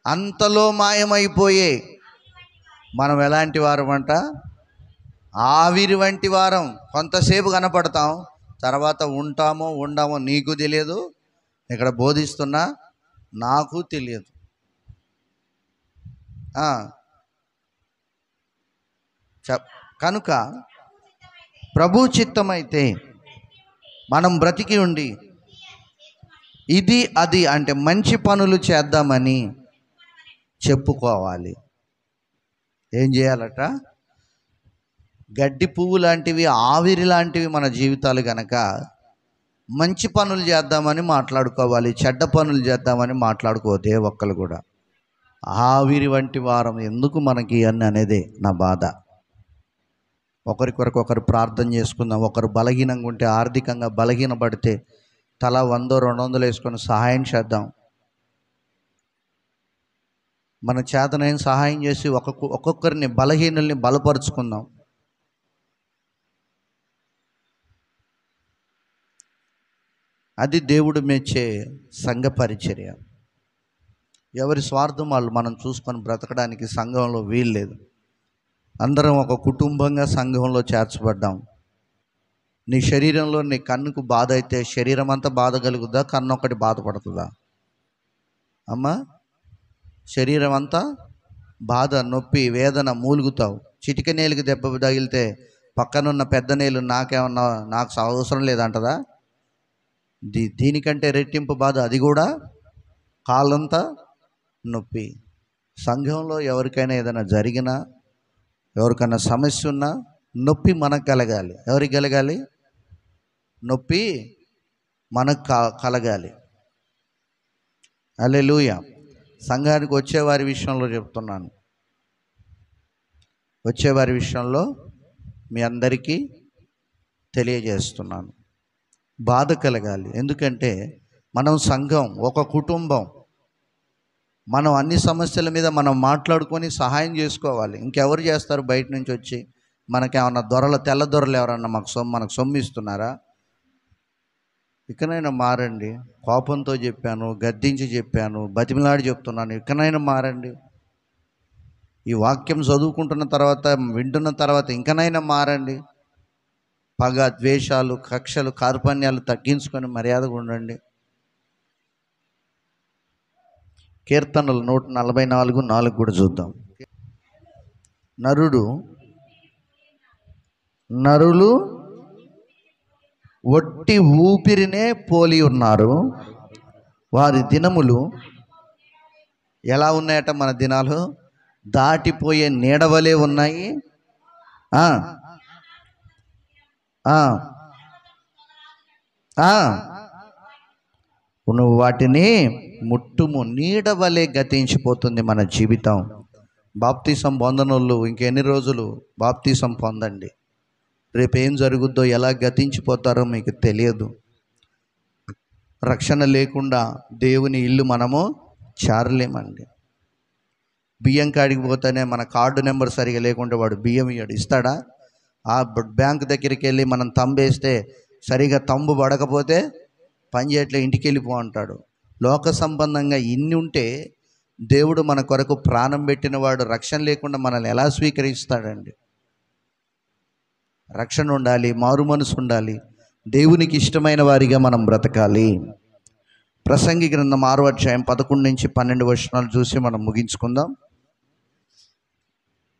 Speaker 1: అంతలో మాయమైపోయే. మనం ఎలాంటి వారం అంట? ఆవిరి వంటి వారం. కొంతసేపు కనపడతాం, తర్వాత ఉంటామో ఉండమో నీకు తెలియదు, ఇక్కడ బోధిస్తున్నా నాకు తెలియదు. కనుక ప్రభు చిత్తమైతే మనం బ్రతికి ఉండి ఇది అది అంటే మంచి పనులు చేద్దామని చెప్పుకోవాలి. ఏం చేయాలట? గడ్డి పువ్వు లాంటివి, ఆవిరి లాంటివి మన జీవితాలు కనుక మంచి పనులు చేద్దామని మాట్లాడుకోవాలి, చెడ్డ పనులు చేద్దామని మాట్లాడుకోవద్దు ఏ ఒక్కరు కూడా. ఆవిరి వంటి వారం ఎందుకు మనకి అని అనేదే నా బాధ. ఒకరికొరకు ఒకరు ప్రార్థన చేసుకుందాం. ఒకరు బలహీనంగా ఉంటే, ఆర్థికంగా బలహీనపడితే తలా 100-200 వేసుకొని సహాయం చేద్దాం. మన చేతనైన సహాయం చేసి ఒక్కొక్కరిని బలహీనుల్ని బలపరుచుకుందాం. అది దేవుడు మెచ్చే సంఘ పరిచర్య. ఎవరి స్వార్థం వాళ్ళు మనం చూసుకొని బ్రతకడానికి సంఘంలో వీల్లేదు. అందరం ఒక కుటుంబంగా సంఘంలో చేర్చబడ్డాం. నీ శరీరంలో నీ కన్నుకు బాధ అయితే శరీరం అంతా బాధ కలుగుద్దా? కన్ను ఒకటి బాధపడుతుందా అమ్మా? శరీరం అంతా బాధ, నొప్పి, వేదన, మూలుగుతావు. చిటిక నేలుకి దెబ్బ తగిలితే పక్కనున్న పెద్ద నేలు నాకు అవసరం లేదంటదా? దీనికంటే రెట్టింపు బాధ, అది కూడా కాళ్ళంతా నొప్పి. సంఘంలో ఎవరికైనా ఏదైనా జరిగినా, ఎవరికైనా సమస్య ఉన్నా నొప్పి మనకు కలగాలి. ఎవరికి కలగాలి? నొప్పి మనకు కలగాలి. హల్లెలూయా. సంఘానికి వచ్చేవారి విషయంలో చెప్తున్నాను. వచ్చేవారి విషయంలో మీ అందరికీ తెలియజేస్తున్నాను. బాధ కలగాలి. ఎందుకంటే మనం సంఘం, ఒక కుటుంబం. మనం అన్ని సమస్యల మీద మనం మాట్లాడుకొని సహాయం చేసుకోవాలి. ఇంకెవరు చేస్తారు? బయట నుంచి వచ్చి మనకేమన్నా తెల్ల దొరలు ఎవరన్నా మనకు సొమ్ము ఇస్తున్నారా? ఇకనైనా మారండి. కోపంతో చెప్పాను, గద్దించి చెప్పాను, బతిమిలాడి చెప్తున్నాను. ఇకనైనా మారండి. ఈ వాక్యం చదువుకుంటున్న తర్వాత, వింటున్న తర్వాత ఇంకనైనా మారండి. పగ, ద్వేషాలు, కక్షలు, కార్పణ్యాలు తగ్గించుకొని మర్యాదగా ఉండండి. కీర్తనలు 144:4 కూడా చూద్దాం. నరులు ఒట్టి ఊపిరినే పోలి ఉన్నారు, వారి దినములు ఎలా ఉన్నాయట? మన దినాలు దాటిపోయే నీడవలే ఉన్నాయి. నువ్వు వాటిని ముట్టుము, నీడవలే గతించిపోతుంది మన జీవితం. బాప్తీసం పొందనోళ్ళు ఇంకెన్ని రోజులు బాప్తీసం పొందండి. రేపు ఏం జరుగుద్దో, ఎలా గతించిపోతారో మీకు తెలియదు. రక్షణ లేకుండా దేవుని ఇల్లు మనము చేరలేమండి. బియ్యం కాడికి పోతేనే మన కార్డు నెంబర్ సరిగా లేకుంటే వాడు బియ్యం ఇస్తాడా? ఆ బ్యాంక్ దగ్గరికి వెళ్ళి మనం తంబేస్తే సరిగా తంబు పడకపోతే పని చేయట్లే, ఇంటికి వెళ్ళిపో అంటాడు. లోక సంబంధంగా ఇన్ని ఉంటే దేవుడు మన కొరకు ప్రాణం పెట్టిన వాడు రక్షణ లేకుండా మనల్ని ఎలా స్వీకరిస్తాడండి? రక్షణ ఉండాలి, మారు మనసు ఉండాలి, దేవునికి ఇష్టమైన వారిగా మనం బ్రతకాలి. ప్రసంగి గ్రంథం 6:11-12 చూసి మనం ముగించుకుందాం.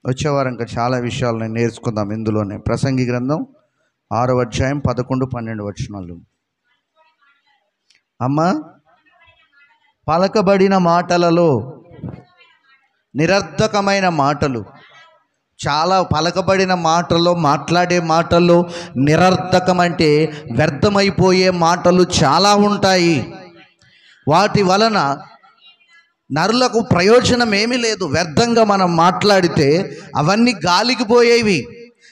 Speaker 1: వచ్చేవారం ఇంకా చాలా విషయాలు నేను నేర్చుకుందాం ఇందులోనే. ప్రసంగి గ్రంథం 6:11-12. అమ్మా, పలకబడిన మాటలలో నిరర్థకమైన మాటలు చాలా, పలకబడిన మాటల్లో, మాట్లాడే మాటల్లో నిరర్థకం అంటే వ్యర్థమైపోయే మాటలు చాలా ఉంటాయి. వాటి వలన నరులకు ప్రయోజనం ఏమీ లేదు. వ్యర్థంగా మనం మాట్లాడితే అవన్నీ గాలికి పోయేవి.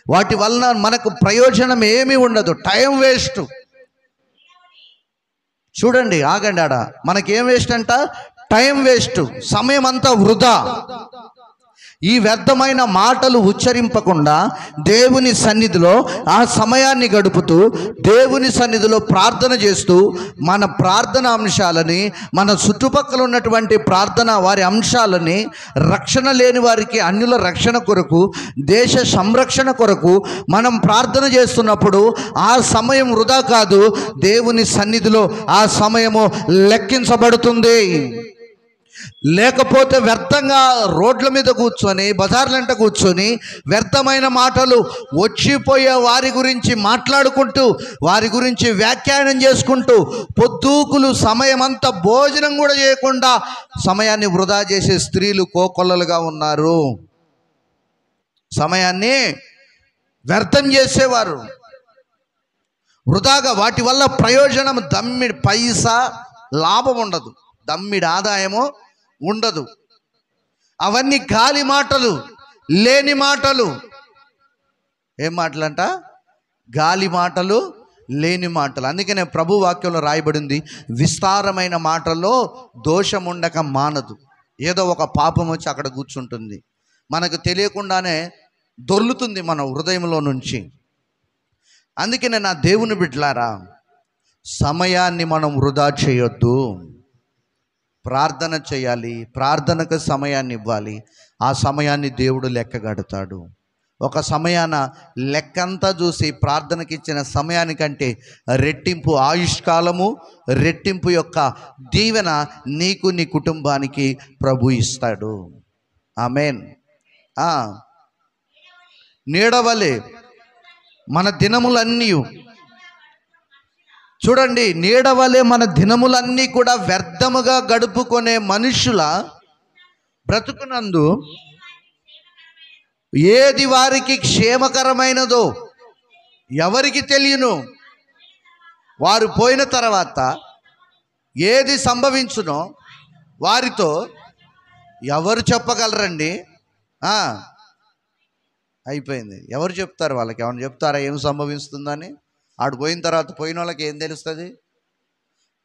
Speaker 1: వాటి వలన మనకు ప్రయోజనం ఏమీ ఉండదు, టైం వేస్ట్. చూడండి, ఆగండి, ఆడ మనకేం వేస్ట్ అంట? టైం వేస్ట్, సమయం అంతా వృధా. ఈ వ్యర్థమైన మాటలు ఉచ్చరింపకుండా దేవుని సన్నిధిలో ఆ సమయాన్ని గడుపుతూ, దేవుని సన్నిధిలో ప్రార్థన చేస్తూ, మన ప్రార్థన అంశాలని, మన చుట్టుపక్కల ఉన్నటువంటి ప్రార్థన వారి అంశాలని, రక్షణ లేని వారికి అన్యుల రక్షణ కొరకు, దేశ సంరక్షణ కొరకు మనం ప్రార్థన చేస్తున్నప్పుడు ఆ సమయం వృధా కాదు, దేవుని సన్నిధిలో ఆ సమయము లెక్కించబడుతుంది. లేకపోతే వ్యర్థంగా రోడ్ల మీద కూర్చొని, బజార్లంట కూర్చొని వ్యర్థమైన మాటలు వచ్చిపోయే వారి గురించి మాట్లాడుకుంటూ, వారి గురించి వ్యాఖ్యానం చేసుకుంటూ, పొద్దుకులు సమయమంతా భోజనం కూడా చేయకుండా సమయాన్ని వృధా చేసే స్త్రీలు కోకొల్లలుగా ఉన్నారు. సమయాన్ని వ్యర్థం చేసేవారు, వృధాగా. వాటి వల్ల ప్రయోజనం దమ్మిడి పైసా లాభం ఉండదు, దమ్మిడి ఆదాయము ఉండదు. అవన్నీ గాలి మాటలు, లేని మాటలు. ఏం మాటలంట? గాలి మాటలు, లేని మాటలు. అందుకనే ప్రభు వాక్యంలో రాయబడింది, విస్తారమైన మాటల్లో దోషం ఉండక మానదు. ఏదో ఒక పాపం వచ్చి అక్కడ కూర్చుంటుంది, మనకు తెలియకుండానే దొర్లుతుంది మన హృదయంలో నుంచి. అందుకనే నా దేవుని బిడ్డలారా, సమయాన్ని మనం వృధా చేయొద్దు. ప్రార్థన చేయాలి, ప్రార్థనకు సమయాన్ని ఇవ్వాలి. ఆ సమయాన్ని దేవుడు లెక్కగడతాడు. ఒక సమయాన లెక్కంతా చూసి ప్రార్థనకి ఇచ్చిన సమయానికంటే రెట్టింపు ఆయుష్కాలము, రెట్టింపు యొక్క దీవెన నీకు నీ కుటుంబానికి ప్రభు ఇస్తాడు. ఆమేన్. నీడవలే మన దినములన్నీ, చూడండి, నీడవలే మన దినములన్నీ కూడా వ్యర్థముగా గడుపుకునే మనుషుల బ్రతుకునందు ఏది వారికి క్షేమకరమైనదో ఎవరికి తెలియను. వారు పోయిన తర్వాత ఏది సంభవించునో వారితో ఎవరు చెప్పగలరండి? అయిపోయింది. ఎవరు చెప్తారు? వాళ్ళకి ఏమైనా చెప్తారా ఏం సంభవిస్తుందని? ఆడు పోయిన తర్వాత పోయిన వాళ్ళకి ఏం తెలుస్తుంది?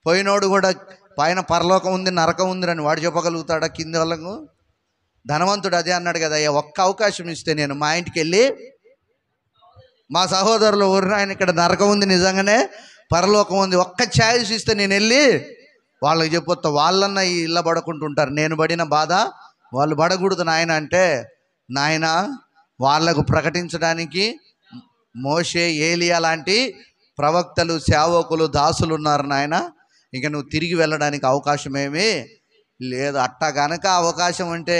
Speaker 1: పోయినోడు కూడా పైన పరలోకం ఉంది, నరకం ఉంది అని వాడు చెప్పగలుగుతాడా కింది వాళ్ళకు? ధనవంతుడు అదే అన్నాడు కదా, ఒక్క అవకాశం ఇస్తే నేను మా ఇంటికి వెళ్ళి, మా సహోదరులు ఊరిన ఆయన ఇక్కడ నరకం ఉంది, నిజంగానే పరలోకం ఉంది, ఒక్క ఛాయిస్ ఇస్తే నేను వెళ్ళి వాళ్ళకి చెప్పొస్తా. వాళ్ళన్నా ఈ ఇళ్ళ పడుకుంటుంటారు, నేను పడిన బాధ వాళ్ళు పడకూడదు నాయన అంటే, నాయన వాళ్లకు ప్రకటించడానికి మోషే, ఏలియా లాంటి ప్రవక్తలు, సేవకులు, దాసులు ఉన్నారు నాయన. ఇక నువ్వు తిరిగి వెళ్ళడానికి అవకాశం ఏమీ లేదు. అట్టా గనక అవకాశం ఉంటే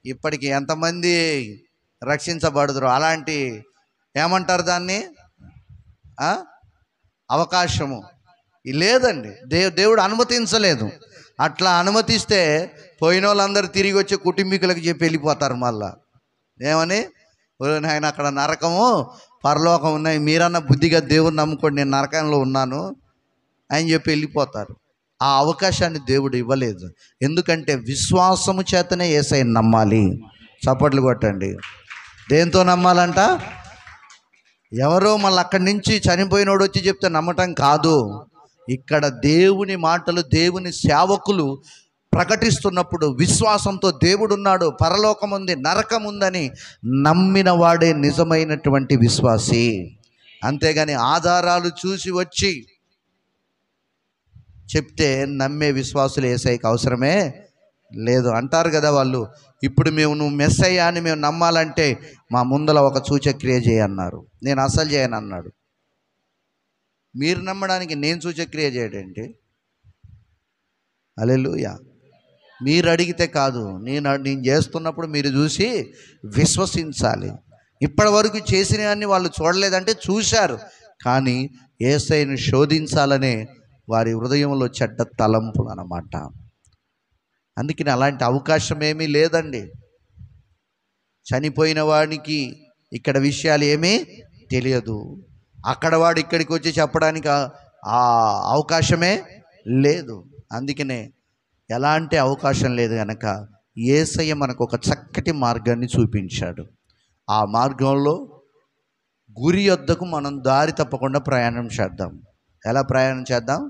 Speaker 1: ఇప్పటికి ఎంతమంది రక్షించబడదురు? అలాంటి ఏమంటారు దాన్ని, అవకాశము లేదండి. దేవుడు అనుమతించలేదు. అట్లా అనుమతిస్తే పోయిన వాళ్ళందరూ తిరిగి వచ్చి కుటుంబీకులకు చెప్పి వెళ్ళిపోతారు. మళ్ళా ఏమని? ఆయన అక్కడ నరకము, పరలోకం ఉన్నాయి, మీరన్నా బుద్ధిగా దేవుని నమ్ముకోండి, నేను నరకంలో ఉన్నాను అని చెప్పి వెళ్ళిపోతారు. ఆ అవకాశాన్ని దేవుడు ఇవ్వలేదు. ఎందుకంటే విశ్వాసము చేతనే యేసయ్యను నమ్మాలి. చప్పట్లు కొట్టండి. దేంతో నమ్మాలంట? ఎవరో మళ్ళీ అక్కడి నుంచి చనిపోయినోడు వచ్చి చెప్తే నమ్మటం కాదు. ఇక్కడ దేవుని మాటలు, దేవుని సేవకులు ప్రకటిస్తున్నప్పుడు విశ్వాసంతో దేవుడున్నాడు, పరలోకం ఉంది, నరకం ఉందని నమ్మిన వాడే నిజమైనటువంటి విశ్వాసి. అంతేగాని ఆధారాలు చూసి వచ్చి చెప్తే నమ్మే విశ్వాసులు యేసయ్యకి అవసరమే లేదు. అంటారు కదా వాళ్ళు, ఇప్పుడు నువ్వు మెస్సయ్య అని మేము నమ్మాలంటే మా ముందల ఒక సూచక్రియ చేయన్నారు. నేను అసలు చేయను అన్నాడు. మీరు నమ్మడానికి నేను సూచక్రియ చేయడండి? హల్లెలూయా. మీరు అడిగితే కాదు, నేను చేస్తున్నప్పుడు మీరు చూసి విశ్వసించాలి. ఇప్పటి వరకు చేసినవన్నీ వాళ్ళు చూడలేదంటే చూశారు, కానీ యేసయ్యను శోధించాలనే వారి హృదయంలో చెడ్డ తలంపులు అన్నమాట. అందుకని అలాంటి అవకాశం ఏమీ లేదండి. చనిపోయిన వాడికి ఇక్కడ విషయాలు ఏమీ తెలియదు, అక్కడ వాడు ఇక్కడికి వచ్చి చెప్పడానికి ఆ అవకాశమే లేదు. అందుకనే ఎలాంటి అవకాశం లేదు కనుక యేసయ్య మనకు ఒక చక్కటి మార్గాన్ని చూపించాడు. ఆ మార్గంలో గురి యొద్దకు మనం దారి తప్పకుండా ప్రయాణం చేద్దాం. ఎలా ప్రయాణం చేద్దాం?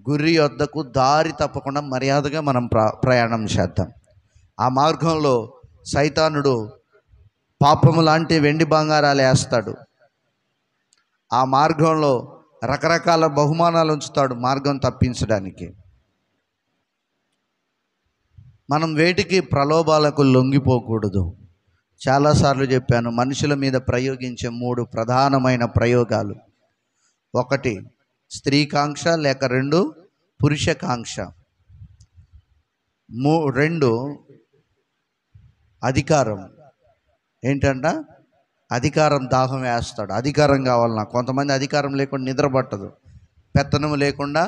Speaker 1: గురి యొద్దకు దారి తప్పకుండా మర్యాదగా మనం ప్రయాణం చేద్దాం. ఆ మార్గంలో సైతానుడు పాపము లాంటి వెండి బంగారాలు వేస్తాడు. ఆ మార్గంలో రకరకాల బహుమానాలు ఉంచుతాడు మార్గం తప్పించడానికి. మనం వేటికి ప్రలోభాలకు లొంగిపోకూడదు. చాలాసార్లు చెప్పాను, మనుషుల మీద ప్రయోగించే 3 ప్రధానమైన ప్రయోగాలు. 1 స్త్రీకాంక్ష, లేక 2 పురుషకాంక్ష, 2 అధికారం. ఏంటంట? అధికారం దాహం వేస్తాడు. అధికారం కావాలన్నా. కొంతమంది అధికారం లేకుండా నిద్ర పట్టదు, పెత్తనం లేకుండా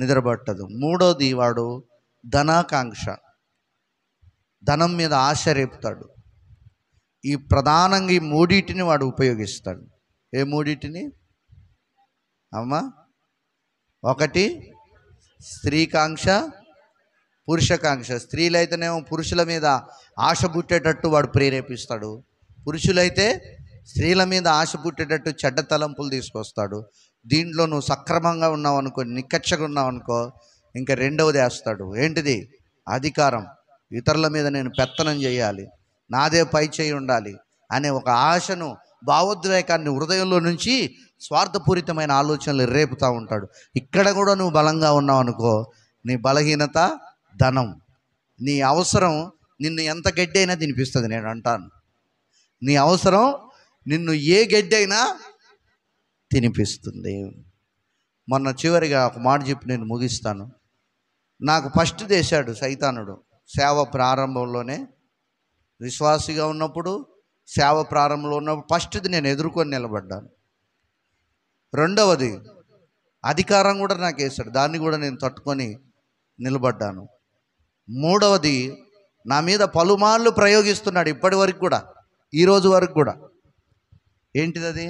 Speaker 1: నిద్ర పట్టదు. 3వది వాడు ధనాకాంక్ష, ధనం మీద ఆశ రేపుతాడు. ఈ ప్రధానంగా ఈ మూడింటిని వాడు ఉపయోగిస్తాడు. ఏ మూడింటిని అమ్మా? ఒకటి స్త్రీకాంక్ష, పురుషకాంక్ష. స్త్రీలైతేనేమో పురుషుల మీద ఆశ పుట్టేటట్టు వాడు ప్రేరేపిస్తాడు. పురుషులైతే స్త్రీల మీద ఆశ పుట్టేటట్టు చెడ్డ తలంపులు తీసుకొస్తాడు. దీంట్లో నువ్వు సక్రమంగా ఉన్నావు అనుకో, నిక్కచ్చగా ఉన్నావు అనుకో, ఇంకా రెండవది వేస్తాడు. ఏంటిది? అధికారం. ఇతరుల మీద నేను పెత్తనం చేయాలి, నాదే పై చేయి ఉండాలి అనే ఒక ఆశను, భావోద్వేగాన్ని హృదయంలో నుంచి స్వార్థపూరితమైన ఆలోచనలు రేపుతూ ఉంటాడు. ఇక్కడ కూడా నువ్వు బలంగా ఉన్నావు అనుకో, నీ బలహీనత ధనం. నీ అవసరం నిన్ను ఎంత గడ్డి అయినా తినిపిస్తుంది. నేను అంటాను, నీ అవసరం నిన్ను ఏ గడ్డి అయినా తినిపిస్తుంది. మొన్న చివరిగా ఒక మాట చెప్పి నేను ముగిస్తాను. నాకు ఫస్ట్ చేశాడు సైతానుడు సేవ ప్రారంభంలోనే. విశ్వాసిగా ఉన్నప్పుడు, సేవ ప్రారంభంలో ఉన్నప్పుడు ఫస్ట్ది నేను ఎదుర్కొని నిలబడ్డాను. రెండవది అధికారం కూడా నాకు వేశాడు, దాన్ని కూడా నేను తట్టుకొని నిలబడ్డాను. మూడవది నా మీద పలుమార్లు ప్రయోగిస్తున్నాడు, ఇప్పటి వరకు కూడా, ఈరోజు వరకు కూడా. ఏంటిది అది?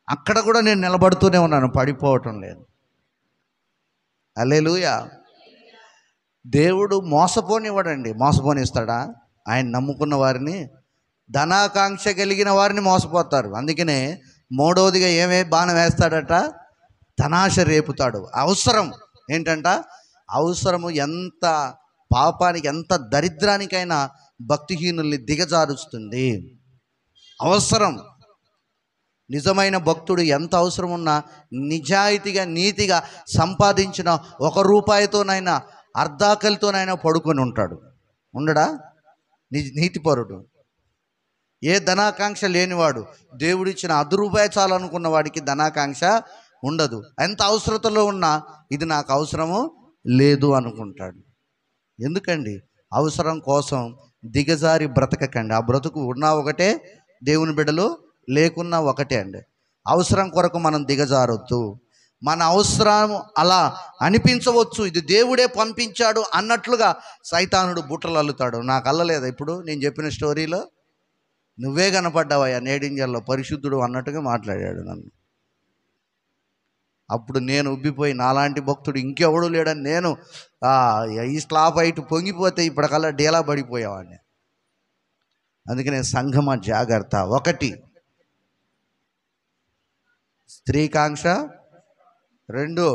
Speaker 1: అక్కడ కూడా నేను నిలబడుతూనే ఉన్నాను, పడిపోవటం లేదు. హల్లెలూయా. దేవుడు మోసపోనివ్వడండి. మోసపోనిస్తాడా? ఆయన నమ్ముకున్న వారిని, ధనాకాంక్ష కలిగిన వారిని మోసపోతారు. అందుకనే మూడవదిగా ఏమే బాణం వేస్తాడట? ధనాశ రేపుతాడు. అవసరం ఏంటంట? అవసరము ఎంత పాపానికి, ఎంత దరిద్రానికైనా భక్తిహీనుల్ని దిగజారుస్తుంది. అవసరం. నిజమైన భక్తుడు ఎంత అవసరం ఉన్నా నిజాయితీగా, నీతిగా సంపాదించిన 1 రూపాయితోనైనా, అర్ధాకలితోనైనా పడుకొని ఉంటాడు. ఉండడా? నీతిపరుడు. ఏ ధనాకాంక్ష లేనివాడు, దేవుడిచ్చిన ₹10 చాలనుకున్న వాడికి ధనాకాంక్ష ఉండదు. ఎంత అవసరతలో ఉన్నా ఇది నాకు అవసరము లేదు అనుకుంటాడు. ఎందుకండి? అవసరం కోసం దిగజారి బ్రతకకండి. ఆ బ్రతుకు ఉన్నా ఒకటే, దేవుని బిడ్డలు లేకున్నా ఒకటే అండి. అవసరం కొరకు మనం దిగజారొద్దు. మన అవసరం అలా అనిపించవచ్చు, ఇది దేవుడే పంపించాడు అన్నట్లుగా సైతానుడు బుట్టలు అల్లుతాడు. నాకు అల్లలేదా ఇప్పుడు నేను చెప్పిన స్టోరీలో? నువ్వే కనపడ్డావయ్యా నేడింజల్లో పరిశుద్ధుడు అన్నట్టుగా మాట్లాడాడు నన్ను. అప్పుడు నేను ఉబ్బిపోయి, నాలాంటి భక్తుడు ఇంకెవడు లేడని నేను ఈ స్లాప్ హైట్ పొంగిపోతే ఇప్పటికల్లా డేలా పడిపోయేవాడిని. అందుకనే సంఘమా జాగ్రత్త. ఒకటి స్త్రీకాంక్ష, 2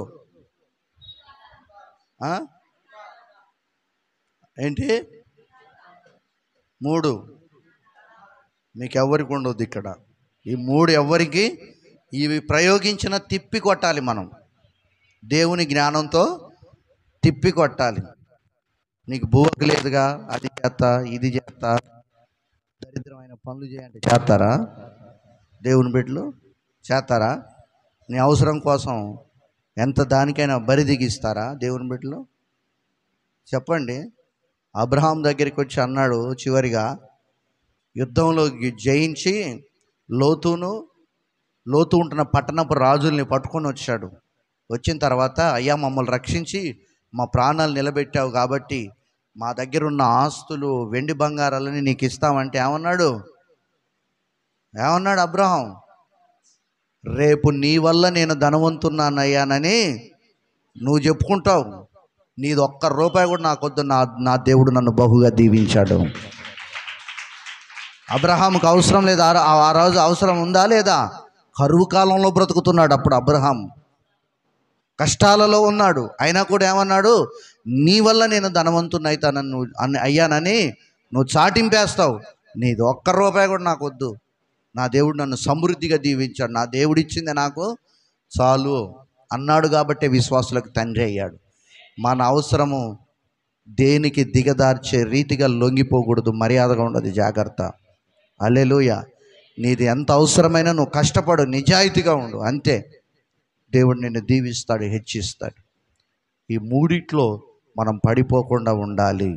Speaker 1: ఏంటి, 3 మీకు ఎవరికి ఉండొద్దు ఇక్కడ. ఈ 3 ఎవరికి, ఇవి ప్రయోగించిన తిప్పి కొట్టాలి. మనం దేవుని జ్ఞానంతో తిప్పి కొట్టాలి. నీకు బువ్వకు లేదుగా, అది చేస్తా, ఇది చేస్తా, దరిద్రమైన పనులు చేయంటే చేస్తారా? దేవుని బిడ్డలు చేస్తారా? నీ అవసరం కోసం ఎంత దానికైనా బరి దిగిస్తారా దేవుని బిడ్డలు? చెప్పండి. అబ్రహాం దగ్గరికి వచ్చి అన్నాడు చివరిగా, యుద్ధంలో జయించి లోతు ఉంటున్న పట్టణపు రాజుల్ని పట్టుకొని వచ్చాడు. వచ్చిన తర్వాత, అయ్యా మమ్మల్ని రక్షించి మా ప్రాణాలు నిలబెట్టావు కాబట్టి మా దగ్గర ఉన్న ఆస్తులు, వెండి బంగారాలని నీకు ఇస్తామంటే ఏమన్నాడు అబ్రహాం? రేపు నీ వల్ల నేను ధనవంతున్నానయ్యానని నువ్వు చెప్పుకుంటావు, నీది ₹1 కూడా నాకొద్దు, నా దేవుడు నన్ను బహుగా దీవించాడు. అబ్రహాంకి అవసరం లేదా? ఆ రోజు అవసరం ఉందా లేదా? కరువు కాలంలో బ్రతుకుతున్నాడు అప్పుడు అబ్రహాం, కష్టాలలో ఉన్నాడు. అయినా కూడా ఏమన్నాడు? నీ వల్ల నేను ధనవంతున్నైతానని అయ్యానని నువ్వు చాటింపేస్తావు, నీది ₹1 కూడా నాకు వద్దు, నా దేవుడు నన్ను సమృద్ధిగా దీవించాడు, నా దేవుడు ఇచ్చింది నాకు చాలు అన్నాడు. కాబట్టే విశ్వాసులకు తండ్రి అయ్యాడు. మన అవసరము దేనికి దిగదార్చే రీతిగా లొంగిపోకూడదు, మర్యాదగా ఉండదు. జాగ్రత్త. హల్లెలూయా. నీది ఎంత అవసరమైనా నువ్వు కష్టపడు, నిజాయితీగా ఉండు, అంతే. దేవుడు నిన్ను దీవిస్తాడు, హెచ్చిస్తాడు. ఈ 3 మనం పడిపోకుండా ఉండాలి.